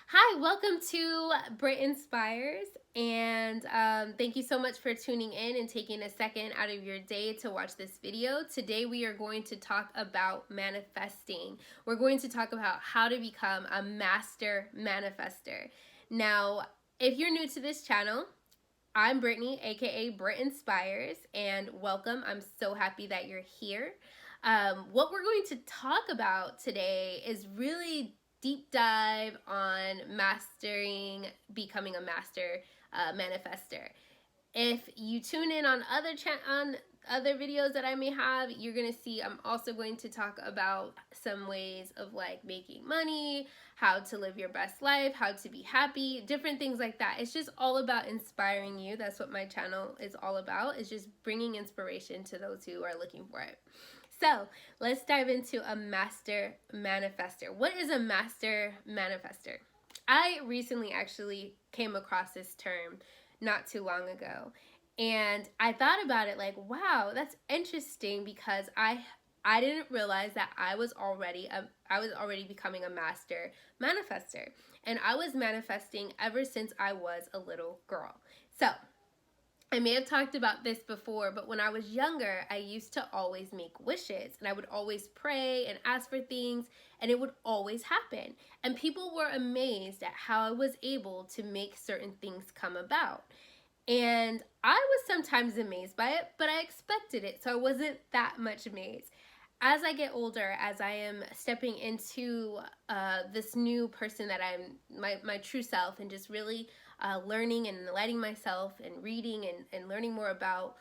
Hi, welcome to Brit Inspires, and thank you so much for tuning in and taking a second out of your day to watch this video. Today we are going to talk about manifesting. We're going to talk about how to become a master manifester. Now, if you're new to this channel, I'm Brittany, aka Brit Inspires, and welcome. I'm so happy that you're here. What we're going to talk about today is really deep dive on mastering, becoming a master manifester. If you tune in on other videos that I may have, you're gonna see I'm also going to talk about some ways of like making money, how to live your best life, how to be happy, different things like that. It's just all about inspiring you. That's what my channel is all about, is just bringing inspiration to those who are looking for it. So let's dive into a master manifester. What is a master manifester? I recently actually came across this term not too long ago, and I thought about it like, wow, that's interesting, because I didn't realize that I was already becoming a master manifester, and I was manifesting ever since I was a little girl. So I may have talked about this before, but when I was younger, I used to always make wishes, and I would always pray and ask for things, and it would always happen. And people were amazed at how I was able to make certain things come about. And I was sometimes amazed by it, but I expected it, so I wasn't that much amazed. As I get older, as I am stepping into this new person that I'm, my true self, and just really learning and letting myself and reading and learning more about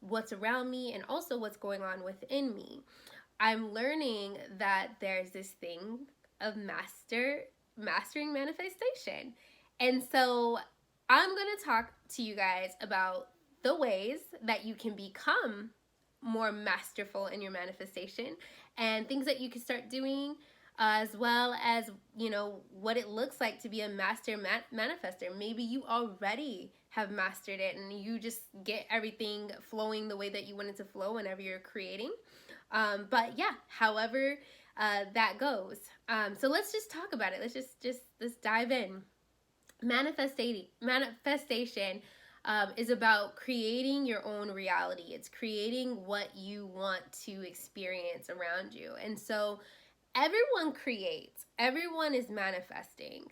what's around me and also what's going on within me, I'm learning that there's this thing of mastering manifestation. And so I'm going to talk to you guys about the ways that you can become more masterful in your manifestation, and things that you can start doing, as well as, you know, what it looks like to be a master manifester. Maybe you already have mastered it and you just get everything flowing the way that you want it to flow whenever you're creating. But yeah, however that goes. So let's just talk about it. Let's dive in. Manifestation is about creating your own reality. It's creating what you want to experience around you. And so everyone creates, everyone is manifesting.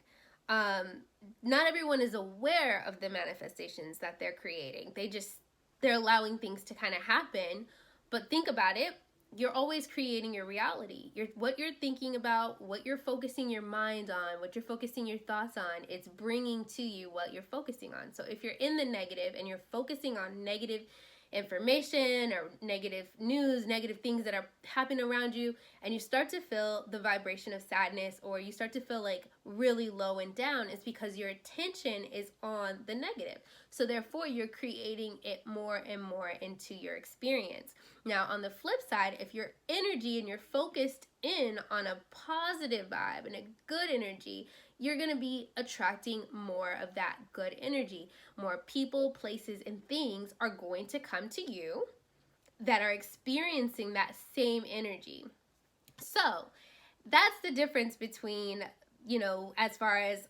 Not everyone is aware of the manifestations that they're creating. They're allowing things to kind of happen. But think about it. You're always creating your reality. What you're thinking about, what you're focusing your mind on, what you're focusing your thoughts on, it's bringing to you what you're focusing on. So if you're in the negative and you're focusing on negative information or negative news, negative things that are happening around you, and you start to feel the vibration of sadness, or you start to feel like really low and down, it's because your attention is on the negative. So therefore, you're creating it more and more into your experience. Now, on the flip side, if your energy and you're focused in on a positive vibe and a good energy, you're going to be attracting more of that good energy. More people, places, and things are going to come to you that are experiencing that same energy. So that's the difference between, you know, as far as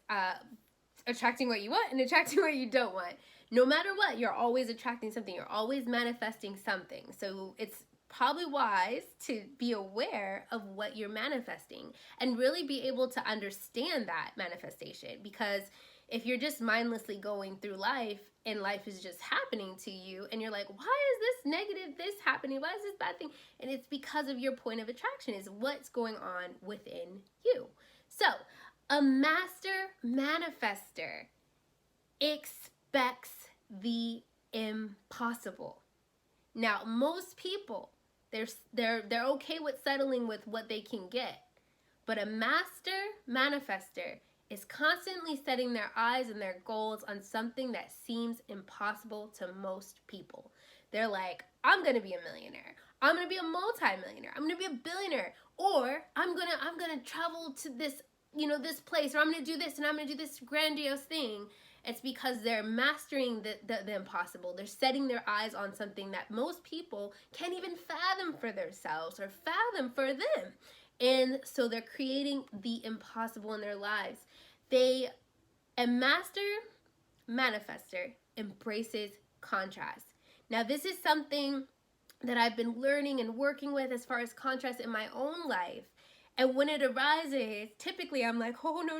attracting what you want and attracting what you don't want. No matter what, you're always attracting something. You're always manifesting something. So it's probably wise to be aware of what you're manifesting and really be able to understand that manifestation. Because if you're just mindlessly going through life and life is just happening to you and you're like, why is this negative, this happening? Why is this bad thing? And it's because of your point of attraction, is what's going on within you. So a master manifester expects the impossible. Now, most people, they're okay with settling with what they can get, but a master manifester is constantly setting their eyes and their goals on something that seems impossible to most people. They're like, I'm gonna be a millionaire. I'm gonna be a multi-millionaire. I'm gonna be a billionaire, or I'm gonna travel to this, you know, this place, or I'm gonna do this and I'm gonna do this grandiose thing. It's because they're mastering the impossible. They're setting their eyes on something that most people can't even fathom for themselves or fathom for them. And so they're creating the impossible in their lives. A master manifester embraces contrast. Now, this is something that I've been learning and working with as far as contrast in my own life. And when it arises, typically I'm like, oh, no,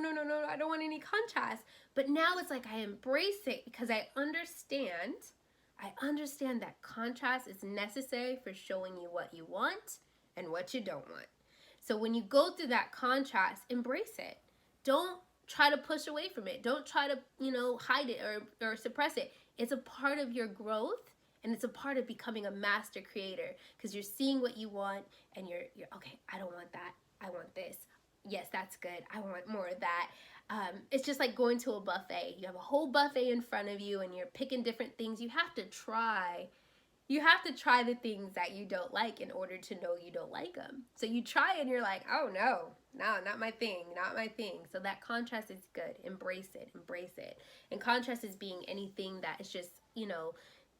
I don't want any contrast. But now it's like I embrace it because I understand that contrast is necessary for showing you what you want and what you don't want. So when you go through that contrast, embrace it. Don't try to push away from it. Don't try to, hide it or suppress it. It's a part of your growth, and it's a part of becoming a master creator, because you're seeing what you want and you're okay, I don't want that. I want this. Yes, that's good. I want more of that. It's just like going to a buffet. You have a whole buffet in front of you and you're picking different things. You have to try the things that you don't like in order to know you don't like them. So you try and you're like, oh no, not my thing. So that contrast is good. Embrace it. And contrast is being anything that is just,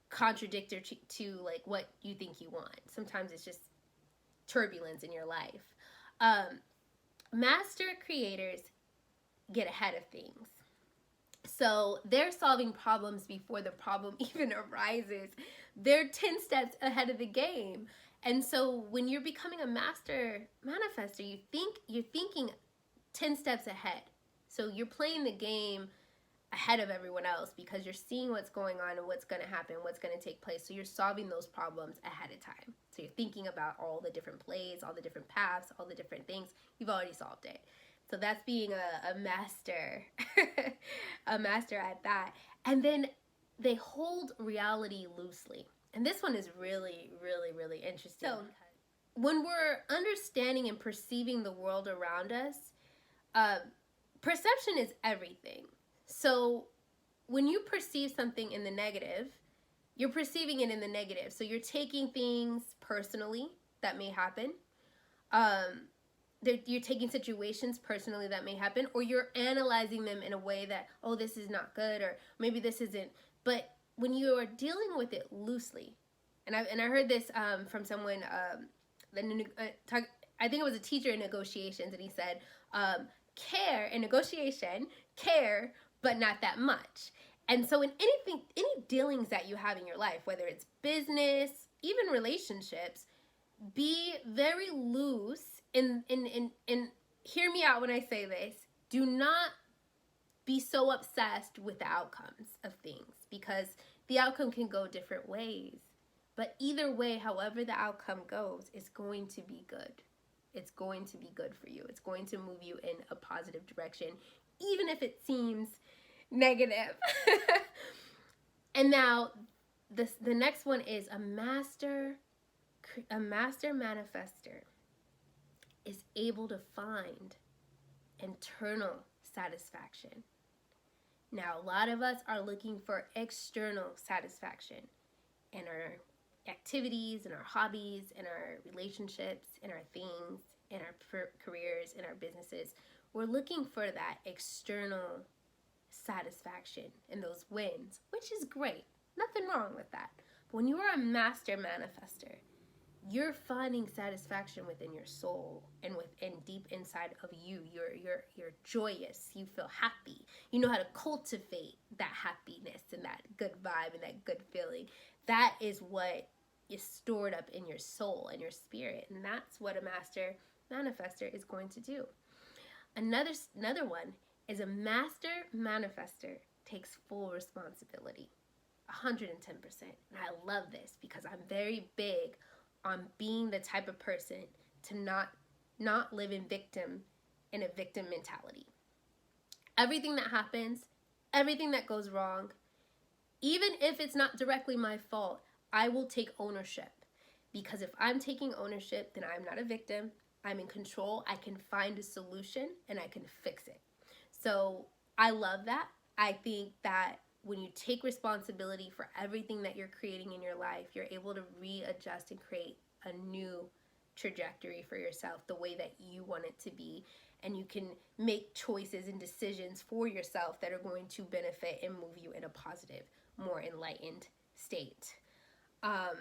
contradictory to like what you think you want. Sometimes it's just turbulence in your life. Master creators get ahead of things. So they're solving problems before the problem even arises. They're 10 steps ahead of the game. And so when you're becoming a master manifester, you're thinking 10 steps ahead. So you're playing the game ahead of everyone else because you're seeing what's going on and what's going to happen, what's going to take place. So you're solving those problems ahead of time. So you're thinking about all the different plays, all the different paths, all the different things. You've already solved it. So that's being a master, a master at that. And then they hold reality loosely. And this one is really, really, really interesting. So when we're understanding and perceiving the world around us, perception is everything. So when you perceive something in the negative, you're perceiving it in the negative. So you're taking things personally that may happen. You're taking situations personally that may happen, or you're analyzing them in a way that, oh, this is not good, or maybe this isn't. But when you are dealing with it loosely, and I heard this from someone, I think it was a teacher in negotiations, and he said, care in negotiation, care, but not that much. And so in any dealings that you have in your life, whether it's business, even relationships, be very loose. And hear me out when I say this. Do not be so obsessed with the outcomes of things, because the outcome can go different ways. But either way, however the outcome goes, it's going to be good. It's going to be good for you. It's going to move you in a positive direction, even if it seems negative. And now the next one is a master manifester is able to find internal satisfaction. Now, a lot of us are looking for external satisfaction in our activities, in our hobbies, in our relationships, in our things, in our careers, in our businesses. We're looking for that external satisfaction and those wins, which is great. Nothing wrong with that. But when you are a master manifester, you're finding satisfaction within your soul and within deep inside of you. You're joyous. You feel happy. You know how to cultivate that happiness and that good vibe and that good feeling. That is what is stored up in your soul and your spirit, and that's what a master manifester is going to do. Another one is a master manifester takes full responsibility, 110%. And I love this because I'm very big on being the type of person to not live in a victim mentality. Everything that happens, everything that goes wrong, even if it's not directly my fault, I will take ownership. Because if I'm taking ownership, then I'm not a victim. I'm in control. I can find a solution and I can fix it. So I love that. I think that when you take responsibility for everything that you're creating in your life, you're able to readjust and create a new trajectory for yourself the way that you want it to be. And you can make choices and decisions for yourself that are going to benefit and move you in a positive, more enlightened state. And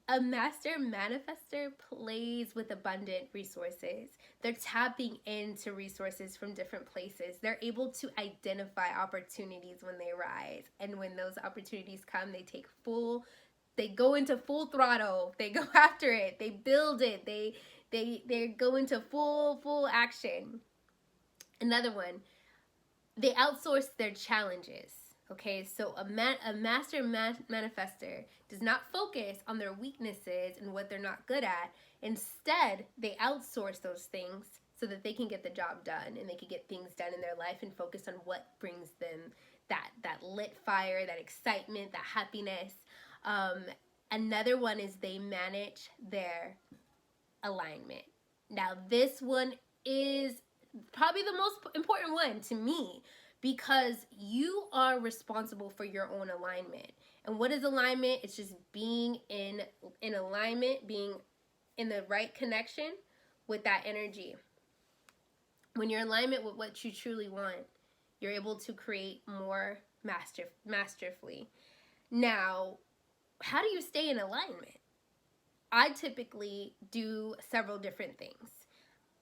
A master manifester plays with abundant resources. They're tapping into resources from different places. They're able to identify opportunities when they arise. And when those opportunities come, they go into full throttle. They go after it. They build it. They go into full action. Another one, they outsource their challenges. Okay, so a master manifester does not focus on their weaknesses and what they're not good at. Instead, they outsource those things so that they can get the job done and they can get things done in their life and focus on what brings them that lit fire, that excitement, that happiness. Another one is they manage their alignment. Now, this one is probably the most important one to me, because you are responsible for your own alignment. And what is alignment? It's just being in alignment, being in the right connection with that energy. When you're in alignment with what you truly want, you're able to create more masterfully. Now, how do you stay in alignment? I typically do several different things.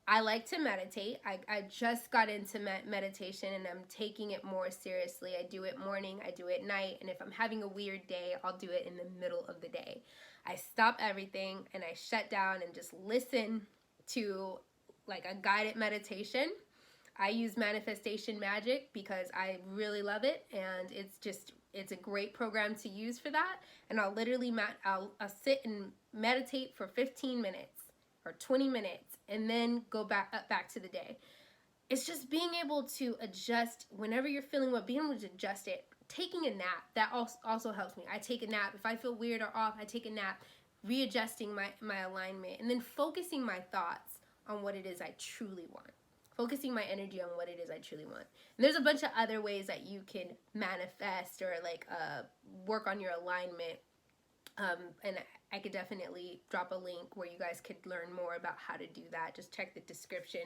I like to meditate. I just got into meditation and I'm taking it more seriously. I do it morning, I do it night, and if I'm having a weird day, I'll do it in the middle of the day. I stop everything and I shut down and just listen to like a guided meditation. I use Manifestation Magic because I really love it, and it's a great program to use for that. And I'll literally I'll sit and meditate for 15 minutes or 20 minutes and then go back to the day. It's just being able to adjust whenever you're feeling what, being able to adjust it. Taking a nap, that also helps me. I take a nap. If I feel weird or off, I take a nap, readjusting my alignment, and then focusing my thoughts on what it is I truly want. Focusing my energy on what it is I truly want. And there's a bunch of other ways that you can manifest or like work on your alignment. And I could definitely drop a link where you guys could learn more about how to do that. Just check the description.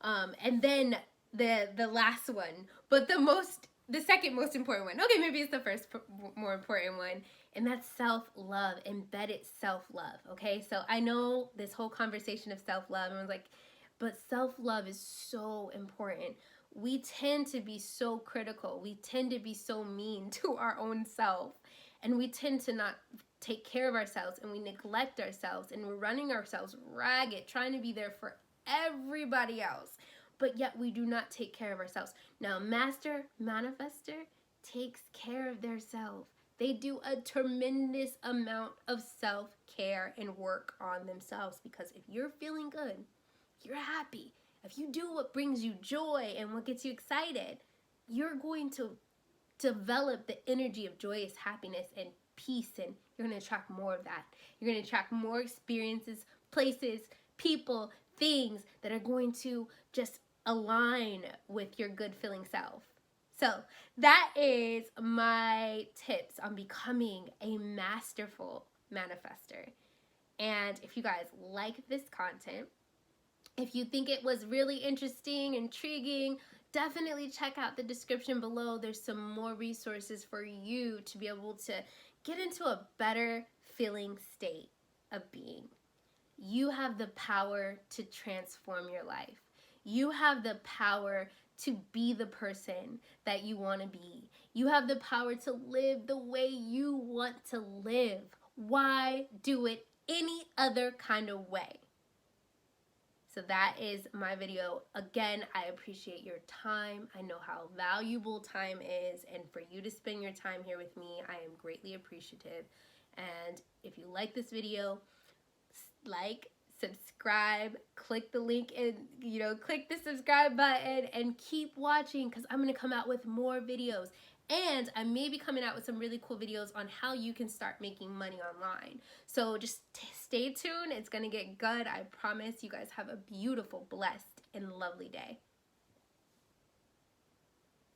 And then the last one, but the second most important one. Okay, maybe it's the first more important one. And that's self-love, embedded self-love. Okay, so I know this whole conversation of self-love, and I was like, but self-love is so important. We tend to be so critical. We tend to be so mean to our own self. And we tend to not take care of ourselves, and we neglect ourselves, and we're running ourselves ragged, trying to be there for everybody else. But yet we do not take care of ourselves. Now, master manifester takes care of their self. They do a tremendous amount of self-care and work on themselves, because if you're feeling good, you're happy, if you do what brings you joy and what gets you excited, you're going to develop the energy of joyous happiness and peace, and you're going to attract more of that. You're going to attract more experiences, places, people, things that are going to just align with your good feeling self. So that is my tips on becoming a masterful manifester. And if you guys like this content, if you think it was really interesting, intriguing, definitely check out the description below. There's some more resources for you to be able to get into a better feeling state of being. You have the power to transform your life. You have the power to be the person that you want to be. You have the power to live the way you want to live. Why do it any other kind of way? So that is my video. Again, I appreciate your time. I know how valuable time is, and for you to spend your time here with me, I am greatly appreciative. And if you like this video, like, subscribe, click the link and, click the subscribe button and keep watching, because I'm going to come out with more videos. And I may be coming out with some really cool videos on how you can start making money online. So just stay tuned. It's going to get good. I promise. You guys have a beautiful, blessed, and lovely day.